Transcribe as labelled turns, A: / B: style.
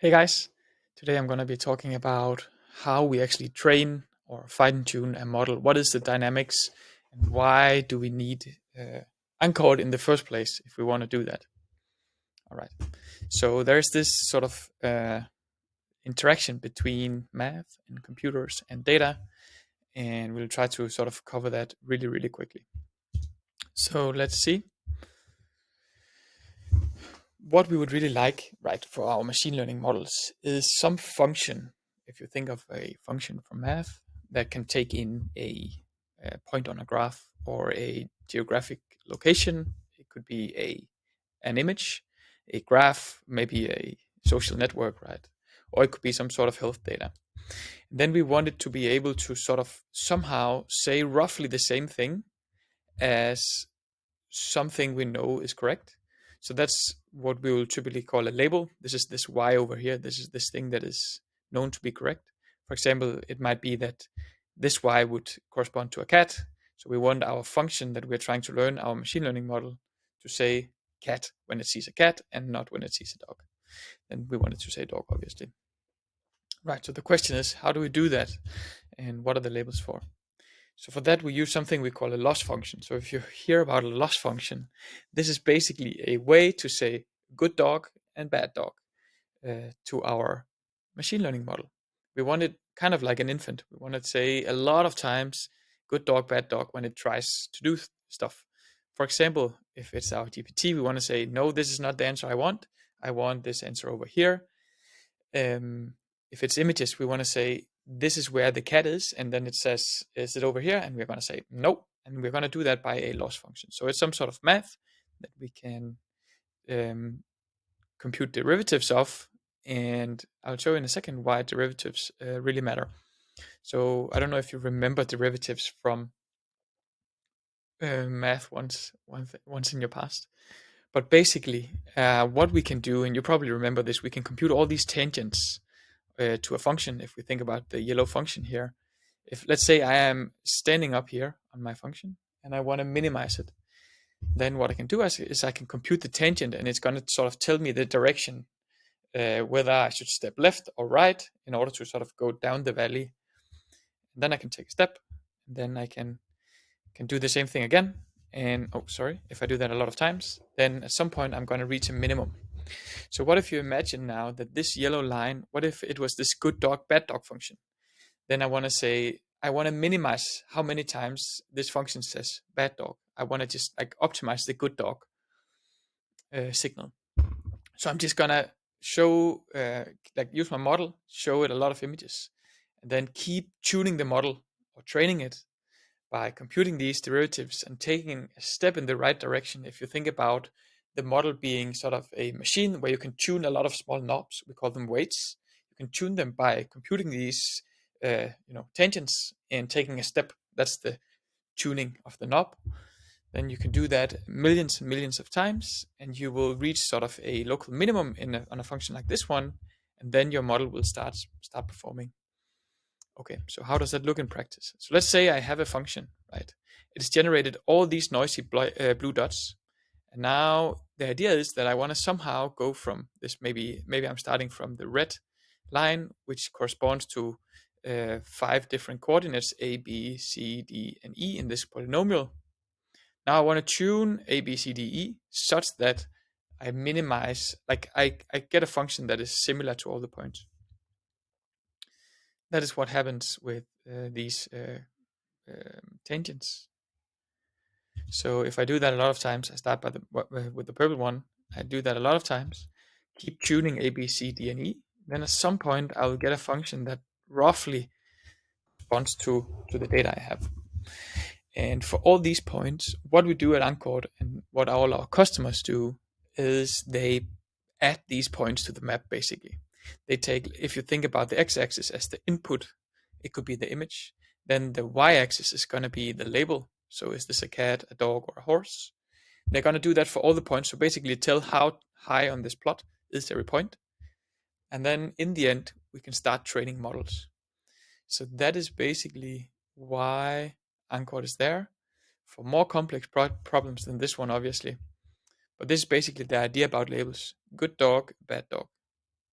A: Hey guys, today I'm going to be talking about how we actually train or fine tune a model. What is the dynamics and why do we need Encord in the first place if we want to do that? All right. So there's this sort of interaction between math and computers and data, and we'll try to sort of cover that really, really quickly. So let's see. What we would really like, right, for our machine learning models is some function. If you think of a function from math that can take in a point on a graph or a geographic location, it could be an image, a graph, maybe a social network, right? Or it could be some sort of health data. And then we want it to be able to sort of somehow say roughly the same thing as something we know is correct. So that's what we will typically call a label. This is this y over here. This is this thing that is known to be correct. For example, it might be that this y would correspond to a cat. So we want our function that we're trying to learn, our machine learning model, to say cat when it sees a cat and not when it sees a dog. And we want it to say dog, obviously. Right, so the question is, how do we do that? And what are the labels for? So for that, we use something we call a loss function. So if you hear about a loss function, this is basically a way to say good dog and bad dog to our machine learning model. We want it kind of like an infant. We want to say a lot of times good dog, bad dog when it tries to do stuff. For example, if it's our GPT, we want to say, no, this is not the answer I want. I want this answer over here. If it's images, we want to say, this is where the cat is, and then it says, is it over here? And we're going to say, nope. And we're going to do that by a loss function. So it's some sort of math that we can compute derivatives of. And I'll show you in a second why derivatives really matter. So I don't know if you remember derivatives from math once in your past. But basically, what we can do, and you probably remember this, we can compute all these tangents to a function. If we think about the yellow function here, if let's say I am standing up here on my function and I want to minimize it, then what I can do is I can compute the tangent, and it's going to sort of tell me the direction, whether I should step left or right in order to sort of go down the valley. And then I can take a step, and then I can do the same thing again. And if I do that a lot of times, then at some point I'm going to reach a minimum. So what if you imagine now that this yellow line, what if it was this good dog, bad dog function? Then I want to say, I want to minimize how many times this function says bad dog. I want to just like optimize the good dog signal. So I'm just going to show, use my model, show it a lot of images, and then keep tuning the model or training it by computing these derivatives and taking a step in the right direction. If you think about the model being sort of a machine where you can tune a lot of small knobs, we call them weights. You can tune them by computing these, tangents and taking a step. That's the tuning of the knob. Then you can do that millions and millions of times, and you will reach sort of a local minimum on a function like this one, and then your model will start performing. Okay, so how does that look in practice? So let's say I have a function, right? It's generated all these noisy blue dots. And now the idea is that I want to somehow go from this, maybe I'm starting from the red line, which corresponds to 5 different coordinates, A, B, C, D, and E in this polynomial. Now I want to tune A, B, C, D, E such that I minimize, like I get a function that is similar to all the points. That is what happens with these tangents. So if I do that a lot of times, I start with the purple one. I do that a lot of times, keep tuning A, B, C, D, and E. Then at some point, I will get a function that roughly responds to the data I have. And for all these points, what we do at Encord and what all our customers do is they add these points to the map, basically. They take, if you think about the x-axis as the input, it could be the image. Then the y-axis is going to be the label. So is this a cat, a dog, or a horse? They're going to do that for all the points. So basically tell how high on this plot is every point. And then in the end, we can start training models. So that is basically why Encord is there, for more complex problems than this one, obviously. But this is basically the idea about labels. Good dog, bad dog.